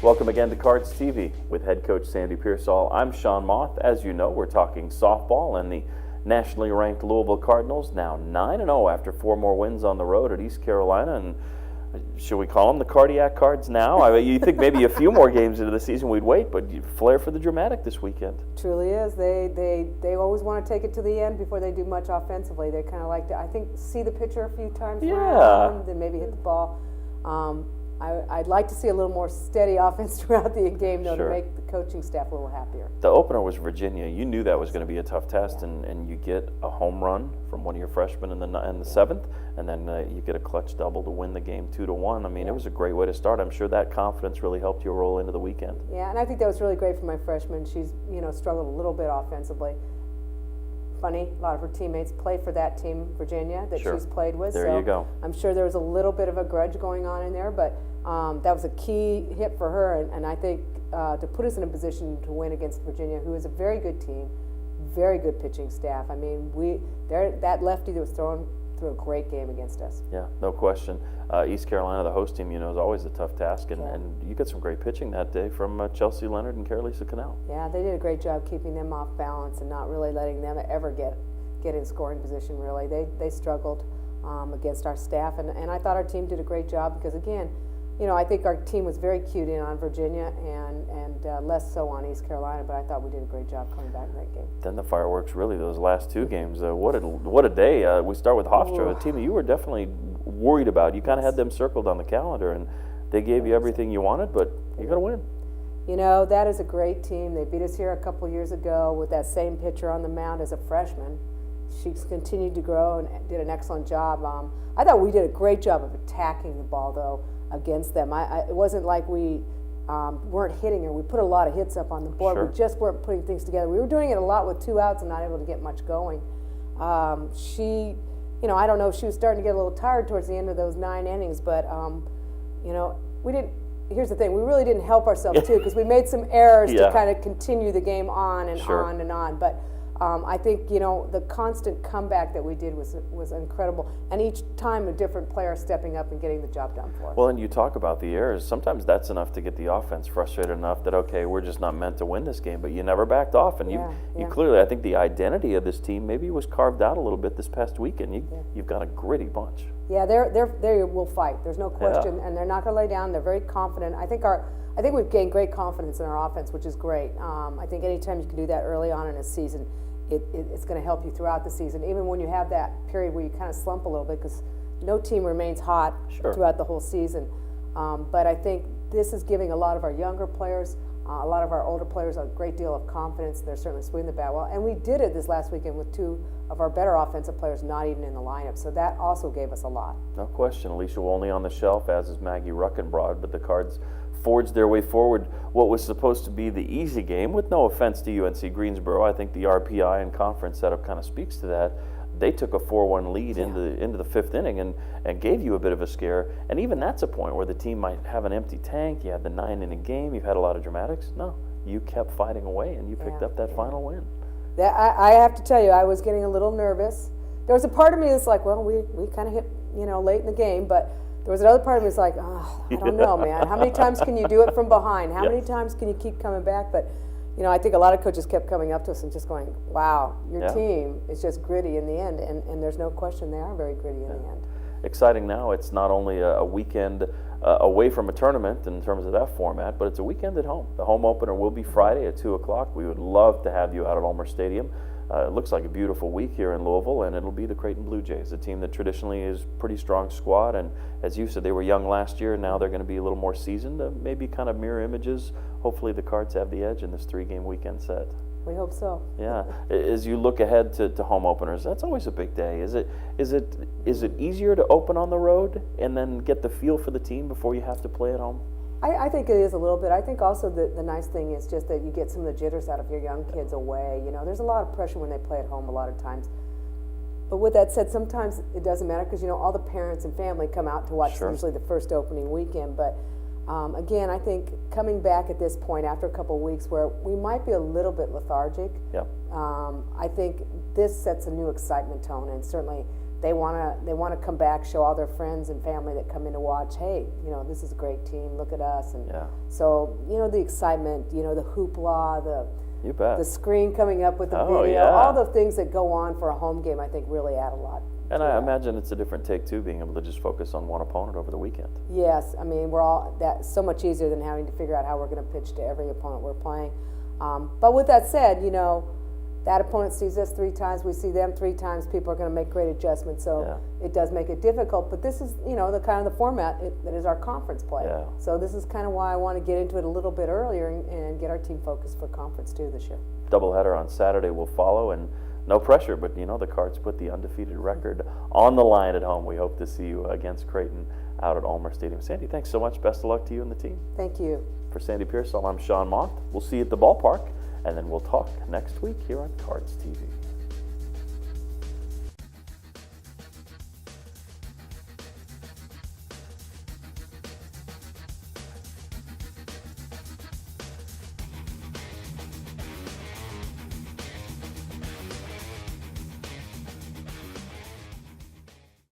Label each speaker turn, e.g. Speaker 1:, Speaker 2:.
Speaker 1: Welcome again to Cards TV with head coach Sandy Pearsall. I'm Sean Moth. As you know, we're talking softball, and the nationally ranked Louisville Cardinals now 9-0 after 4 more wins on the road at East Carolina. And should we call them the cardiac Cards now? I mean, you think maybe a few more games into the season we'd wait, but you flair for the dramatic this weekend.
Speaker 2: Truly is. They always want to take it to the end before they do much offensively. They kind of like to, I think, see the pitcher a few times around, then maybe hit the ball. I'd like to see a little more steady offense throughout the game, though, to make the coaching staff a little happier.
Speaker 1: The opener was Virginia. You knew that was going to be a tough test, and you get a home run from one of your freshmen in the 7th, and then you get a clutch double to win the game 2-1. I mean, it was a great way to start. I'm sure that confidence really helped you roll into the weekend.
Speaker 2: Yeah, and I think that was really great for my freshman. She's struggled a little bit offensively. Funny, a lot of her teammates play for that team, Virginia, that she's played with.
Speaker 1: There you go.
Speaker 2: I'm sure there was a little bit of a grudge going on in there, but that was a key hit for her, and I think to put us in a position to win against Virginia, who is a very good team, very good pitching staff. I mean, that lefty that was thrown threw a great game against us.
Speaker 1: Yeah, no question. East Carolina, the host team, is always a tough task, and you got some great pitching that day from Chelsea Leonard and Carolisa Cannell.
Speaker 2: Yeah, they did a great job keeping them off balance and not really letting them ever get in scoring position, really. They struggled against our staff, and I thought our team did a great job because, again, I think our team was very cued in on Virginia and less so on East Carolina, but I thought we did a great job coming back in that game.
Speaker 1: Then the fireworks, really, those last 2 games. What a day. We start with Hofstra, a team that you were definitely worried about. You kind of had them circled on the calendar, and they gave you everything you wanted, but you got to win.
Speaker 2: That is a great team. They beat us here a couple years ago with that same pitcher on the mound as a freshman. She's continued to grow and did an excellent job. I thought we did a great job of attacking the ball, though, against them. It wasn't like we weren't hitting her. We put a lot of hits up on the board. We just weren't putting things together. We were doing it a lot with 2 outs and not able to get much going. I don't know if she was starting to get a little tired towards the end of those 9 innings, but we didn't. Here's the thing: we really didn't help ourselves too, because we made some errors to kind of continue the game on and on and on. But I think the constant comeback that we did was incredible, and each time a different player stepping up and getting the job done for us.
Speaker 1: Well, and you talk about the errors. Sometimes that's enough to get the offense frustrated enough that, okay, we're just not meant to win this game. But you never backed off, and you clearly, I think the identity of this team maybe was carved out a little bit this past weekend. You've got a gritty bunch. Yeah,
Speaker 2: they will fight. There's no question, and they're not going to lay down. They're very confident. I think we've gained great confidence in our offense, which is great. I think anytime you can do that early on in a season, it's going to help you throughout the season, even when you have that period where you kind of slump a little bit, because no team remains hot throughout the whole season. But I think this is giving a lot of our younger players, a lot of our older players, a great deal of confidence. They're certainly swinging the bat well. And we did it this last weekend with 2 of our better offensive players not even in the lineup. So that also gave us a lot. No
Speaker 1: question. Alicia Wolney on the shelf, as is Maggie Ruckenbrod, but the Cards forged their way forward what was supposed to be the easy game. With no offense to UNC Greensboro, I think the RPI and conference setup kind of speaks to that. They took a 4-1 lead into the 5th inning and gave you a bit of a scare. And even that's a point where the team might have an empty tank. You had the 9-inning game. You've had a lot of dramatics. No, you kept fighting away, and you picked up that final win.
Speaker 2: I have to tell you, I was getting a little nervous. There was a part of me that's like, well, we kind of hit late in the game, but there was another part of me that's like, oh, I don't know, man. How many times can you do it from behind? How many times can you keep coming back? But I think a lot of coaches kept coming up to us and just going, wow, your team is just gritty in the end. And there's no question they are very gritty in the end.
Speaker 1: Exciting now. It's not only a weekend away from a tournament in terms of that format, but it's a weekend at home. The home opener will be Friday at 2 o'clock. We would love to have you out at Ulmer Stadium. It looks like a beautiful week here in Louisville, and it'll be the Creighton Blue Jays, a team that traditionally is a pretty strong squad. And as you said, they were young last year, and now they're going to be a little more seasoned, maybe kind of mirror images. Hopefully the Cards have the edge in this 3-game weekend set.
Speaker 2: We hope so.
Speaker 1: Yeah. As you look ahead to home openers, that's always a big day. Is it easier to open on the road and then get the feel for the team before you have to play at home?
Speaker 2: I think it is a little bit. I think also the nice thing is just that you get some of the jitters out of your young kids away. There's a lot of pressure when they play at home a lot of times. But with that said, sometimes it doesn't matter because, all the parents and family come out to watch usually the first opening weekend. But again, I think coming back at this point after a couple of weeks where we might be a little bit lethargic, I think this sets a new excitement tone, and certainly they wanna come back, show all their friends and family that come in to watch. Hey, you know, this is a great team. Look at us. And
Speaker 1: Yeah.
Speaker 2: so, you know, the excitement, you know, the hoopla,
Speaker 1: You bet.
Speaker 2: the screen coming up with the
Speaker 1: Oh,
Speaker 2: video,
Speaker 1: yeah.
Speaker 2: all the things that go on for a home game, I think really add a lot.
Speaker 1: And
Speaker 2: to
Speaker 1: I
Speaker 2: that.
Speaker 1: imagine it's a different take too, being able to just focus on one opponent over the weekend.
Speaker 2: Yes, I mean, that's so much easier than having to figure out how we're going to pitch to every opponent we're playing. But with that said, you know, that opponent sees us 3 times, we see them 3 times, people are going to make great adjustments, so
Speaker 1: Yeah.
Speaker 2: it does make it difficult, but this is, you know, the kind of the format that is our conference play.
Speaker 1: Yeah.
Speaker 2: So this is kind of why I want to get into it a little bit earlier and get our team focused for conference too this year.
Speaker 1: Doubleheader on Saturday will follow, and no pressure, but you know, the Cards put the undefeated record on the line at home. We hope to see you against Creighton out at Ulmer Stadium. Sandy, thanks so much. Best of luck to you and the team.
Speaker 2: Thank you.
Speaker 1: For Sandy Pearsall, I'm Sean Mont. We'll see you at the ballpark, and then we'll talk next week here on Cards TV.